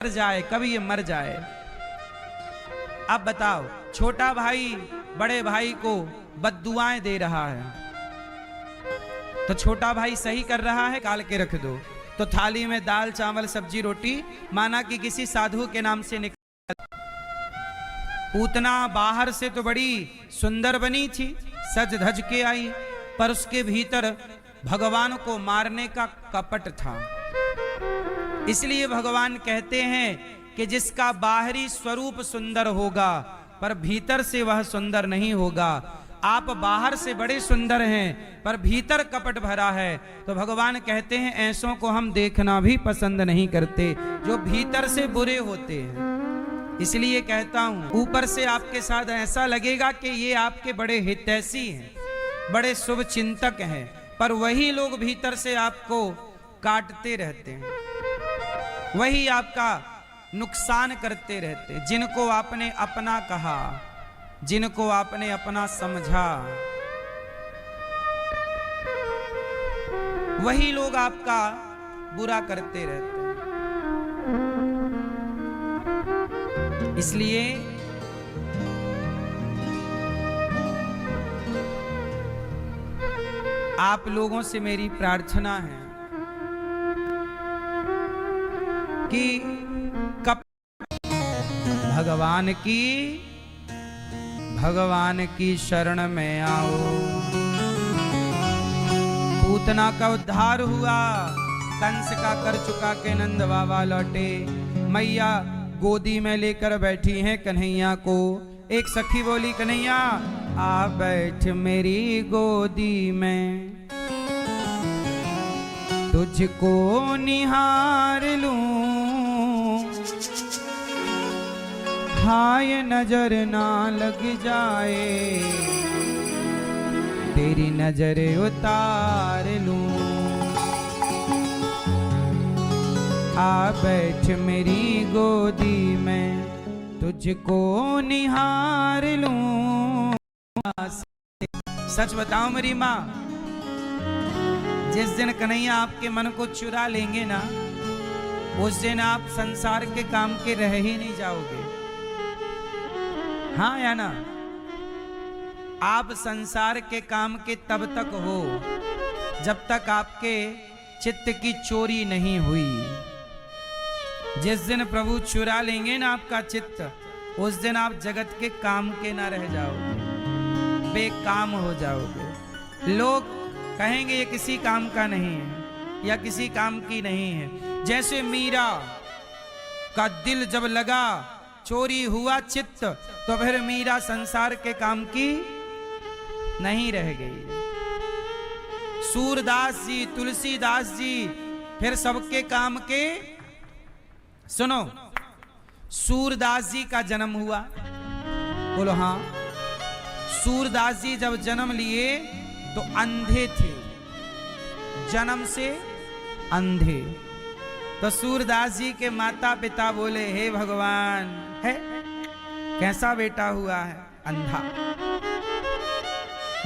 मर जाए, कभी ये मर जाए। अब बताओ, छोटा भाई बड़े भाई को बद्दुआएं दे रहा है, तो छोटा भाई सही कर रहा है, काल के रख दो। तो थाली में दाल चावल सब्जी रोटी, माना कि किसी साधु के नाम से निकल। पूतना बाहर से तो बड़ी सुंदर बनी थी, सज धज के आई, पर उसके भीतर भगवान को मारने का कपट था। इसलिए भगवान कहते हैं कि जिसका बाहरी स्वरूप सुंदर होगा पर भीतर से वह सुंदर नहीं होगा। आप बाहर से बड़े सुंदर हैं पर भीतर कपट भरा है, तो भगवान कहते हैं ऐसों को हम देखना भी पसंद नहीं करते, जो भीतर से बुरे होते हैं। इसलिए कहता हूं, ऊपर से आपके साथ ऐसा लगेगा कि ये आपके बड़े हितैषी हैं, बड़े शुभ चिंतक हैं, पर वही लोग भीतर से आपको काटते रहते हैं, वही आपका नुकसान करते रहते। जिनको आपने अपना कहा, जिनको आपने अपना समझा, वही लोग आपका बुरा करते रहते। इसलिए आप लोगों से मेरी प्रार्थना है कि कब भगवान की शरण में आओ। पूतना का उद्धार हुआ, कंस का कर चुका के नंद बाबा लौटे। मैया गोदी में लेकर बैठी हैं कन्हैया को। एक सखी बोली, कन्हैया आ बैठ मेरी गोदी में, तुझको निहार लूं, हाय नजर ना लग जाए, तेरी नजर उतार लूं। आ बैठ मेरी गोदी में, तुझको निहार लूं। सच बताओ मेरी माँ, जिस दिन कन्हैया आपके मन को चुरा लेंगे ना, उस दिन आप संसार के काम के रह ही नहीं जाओगे। हाँ या ना? आप संसार के काम के तब तक हो जब तक आपके चित्त की चोरी नहीं हुई। जिस दिन प्रभु चुरा लेंगे ना आपका चित्त, उस दिन आप जगत के काम के ना रह जाओगे, बेकाम हो जाओगे। लोग कहेंगे ये किसी काम का नहीं है या किसी काम की नहीं है। जैसे मीरा का दिल जब लगा, चोरी हुआ चित्त, तो फिर मीरा संसार के काम की नहीं रह गई। सूरदास जी, तुलसीदास जी फिर सबके काम के। सुनो, सूरदास जी का जन्म हुआ, बोलो हाँ। सूरदास जी जब जन्म लिए तो अंधे थे, जन्म से अंधे। तो सूरदास जी के माता पिता बोले, हे भगवान, है कैसा बेटा हुआ है, अंधा।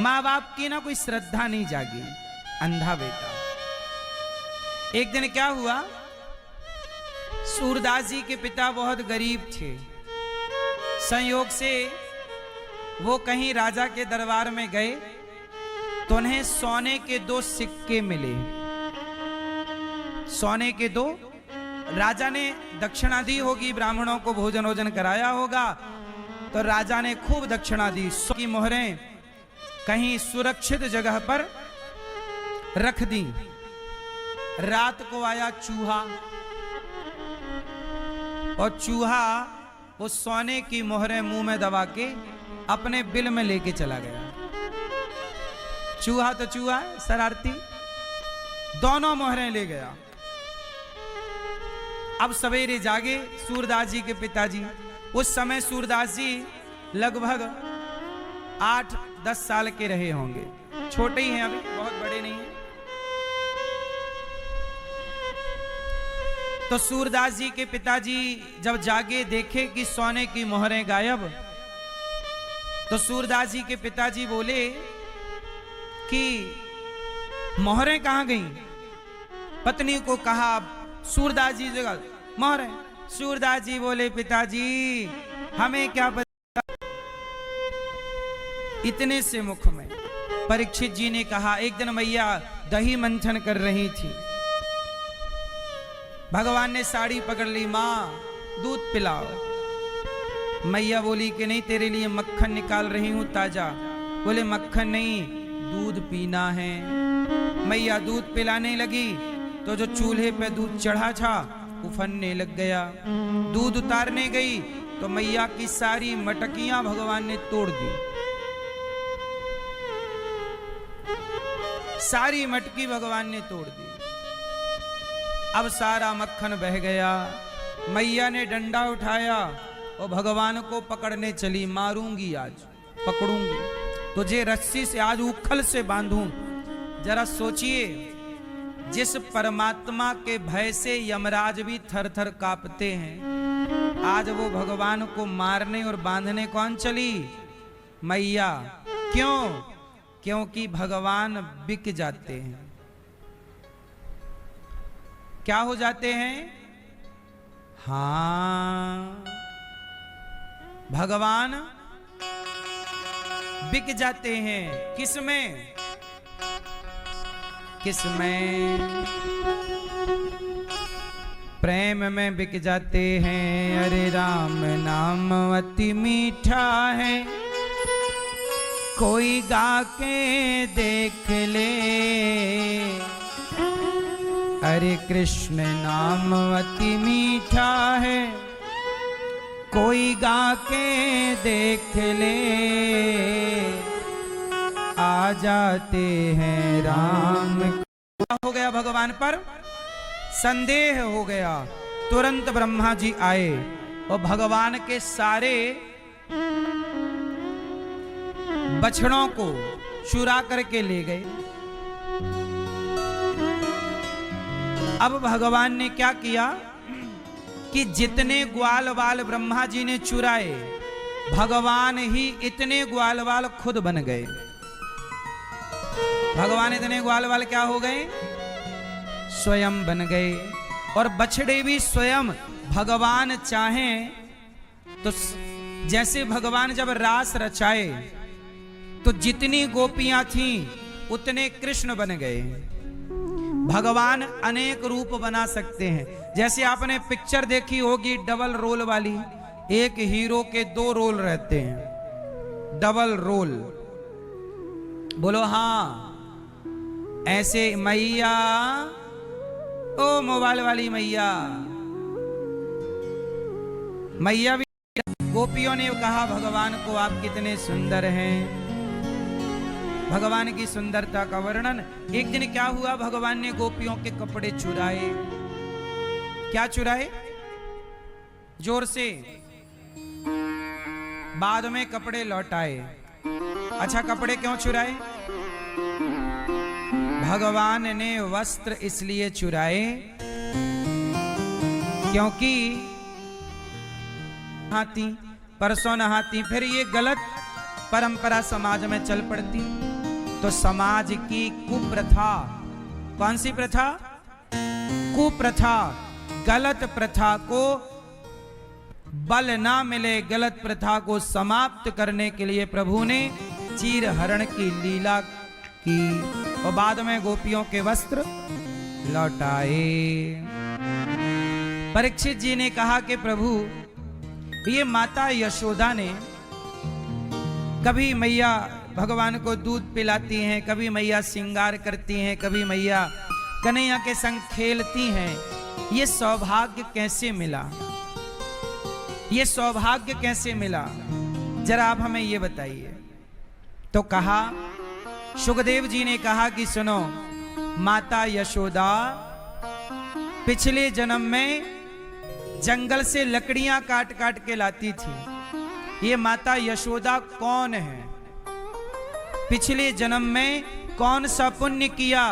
माँ बाप की ना कोई श्रद्धा नहीं जागी, अंधा बेटा। एक दिन क्या हुआ, सूरदास जी के पिता बहुत गरीब थे। संयोग से वो कहीं राजा के दरबार में गए तो उन्हें सोने के 2 सिक्के मिले। सोने के 2, राजा ने दक्षिणा दी होगी, ब्राह्मणों को भोजन वोजन कराया होगा, तो राजा ने खूब दक्षिणा दी। सोने की मोहरें कहीं सुरक्षित जगह पर रख दी। रात को आया चूहा, और चूहा वो सोने की मोहरें मुंह में दबा के अपने बिल में लेके चला गया। चूहा तो चूहा, शरारती, दोनों मोहरें ले गया। अब सवेरे जागे सूरदास जी के पिताजी। उस समय सूरदास जी लगभग 8-10 साल के रहे होंगे, छोटे ही हैं अभी, बहुत बड़े नहीं हैं। तो सूरदास जी के पिताजी जब जागे, देखे कि सोने की मोहरें गायब, तो सूरदास जी के पिताजी बोले कि मोहरें कहां गईं? पत्नी को कहा, सूरदास जी जगह मोहरें सूरदास जी बोले पिताजी हमें क्या पता। इतने से मुख में परीक्षित जी ने कहा, एक दिन मैया दही मंथन कर रही थी, भगवान ने साड़ी पकड़ ली, मां दूध पिलाओ। मैया बोली कि नहीं, तेरे लिए मक्खन निकाल रही हूं ताजा। बोले मक्खन नहीं, दूध पीना है। मैया दूध पिलाने लगी तो जो चूल्हे पे दूध चढ़ा था उफनने लग गया। दूध उतारने गई तो मैया की सारी मटकियां भगवान ने तोड़ दी। सारी मटकी भगवान ने तोड़ दी। अब सारा मक्खन बह गया। मैया ने डंडा उठाया और भगवान को पकड़ने चली, मारूंगी आज, पकड़ूंगी तुझे रस्सी से, आज उखल से बांधूं। जरा सोचिए, जिस परमात्मा के भय से यमराज भी थर थर कांपते हैं, आज वो भगवान को मारने और बांधने कौन चली? मैया। क्यों? क्योंकि भगवान बिक जाते हैं। क्या हो जाते हैं? हाँ, भगवान बिक जाते हैं। किसमें? किसमें? प्रेम में बिक जाते हैं। अरे राम नाम अति मीठा है, कोई गा के देख ले। अरे कृष्ण नाम अति मीठा है, कोई गा के देख ले। आ जाते हैं राम। हो गया भगवान पर संदेह हो गया। तुरंत ब्रह्मा जी आए और भगवान के सारे बछड़ों को चुरा करके ले गए। अब भगवान ने क्या किया कि जितने ग्वाल बाल ब्रह्मा जी ने चुराए, भगवान ही इतने ग्वाल बाल खुद बन गए। भगवान इतने ग्वाल बाल क्या हो गए? स्वयं बन गए। और बछड़े भी स्वयं भगवान चाहें तो, जैसे भगवान जब रास रचाए तो जितनी गोपियां थीं उतने कृष्ण बन गए। भगवान अनेक रूप बना सकते हैं। जैसे आपने पिक्चर देखी होगी डबल रोल वाली, एक हीरो के दो रोल रहते हैं, डबल रोल। बोलो हाँ। ऐसे मैया, ओ मोबाइल वाली मैया, मैया भी, गोपियों ने कहा भगवान को आप कितने सुंदर हैं। भगवान की सुंदरता का वर्णन। एक दिन क्या हुआ, भगवान ने गोपियों के कपड़े चुराए। क्या चुराए? जोर से। बाद में कपड़े लौटाए। अच्छा, कपड़े क्यों चुराए? भगवान ने वस्त्र इसलिए चुराए क्योंकि नहाती, परसों नहाती, फिर ये गलत परंपरा समाज में चल पड़ती तो समाज की कुप्रथा, कौन सी प्रथा? कुप्रथा, गलत प्रथा को बल ना मिले, गलत प्रथा को समाप्त करने के लिए प्रभु ने चीर हरण की लीला की और बाद में गोपियों के वस्त्र लौटाए। परीक्षित जी ने कहा कि प्रभु, ये माता यशोदा ने कभी मैया भगवान को दूध पिलाती हैं, कभी मैया श्रृंगार करती हैं, कभी मैया कन्हैया के संग खेलती हैं। ये सौभाग्य कैसे मिला? ये सौभाग्य कैसे मिला? जरा आप हमें ये बताइए। तो कहा, सुखदेव जी ने कहा कि सुनो, माता यशोदा पिछले जन्म में जंगल से लकड़ियां काट काट के लाती थी। ये माता यशोदा कौन है? पिछले जन्म में कौन सा पुण्य किया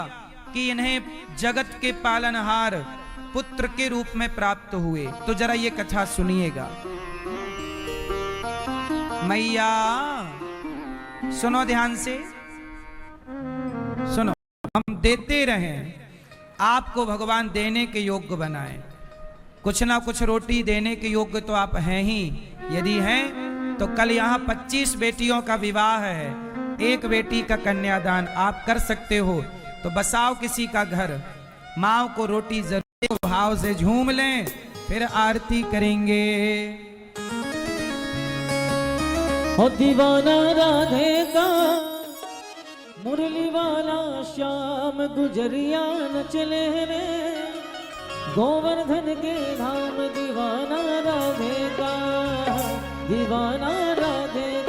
कि इन्हें जगत के पालनहार पुत्र के रूप में प्राप्त हुए? तो जरा ये कथा सुनिएगा। मैया सुनो ध्यान से, सुनो। हम देते रहें, आपको भगवान देने के योग्य बनाए। कुछ ना कुछ रोटी देने के योग्य तो आप हैं ही। यदि हैं तो कल यहाँ 25 बेटियों का विवाह है, एक बेटी का कन्यादान आप कर सकते हो। तो बसाओ किसी का घर, माँ को रोटी जरूर भाव से झूम लें, फिर आरती करेंगे। हो दीवाना राधे का मुरली वाला श्याम गुजरिया न चले रे, गोवर्धन के धाम दीवाना राधे का, दीवाना राधे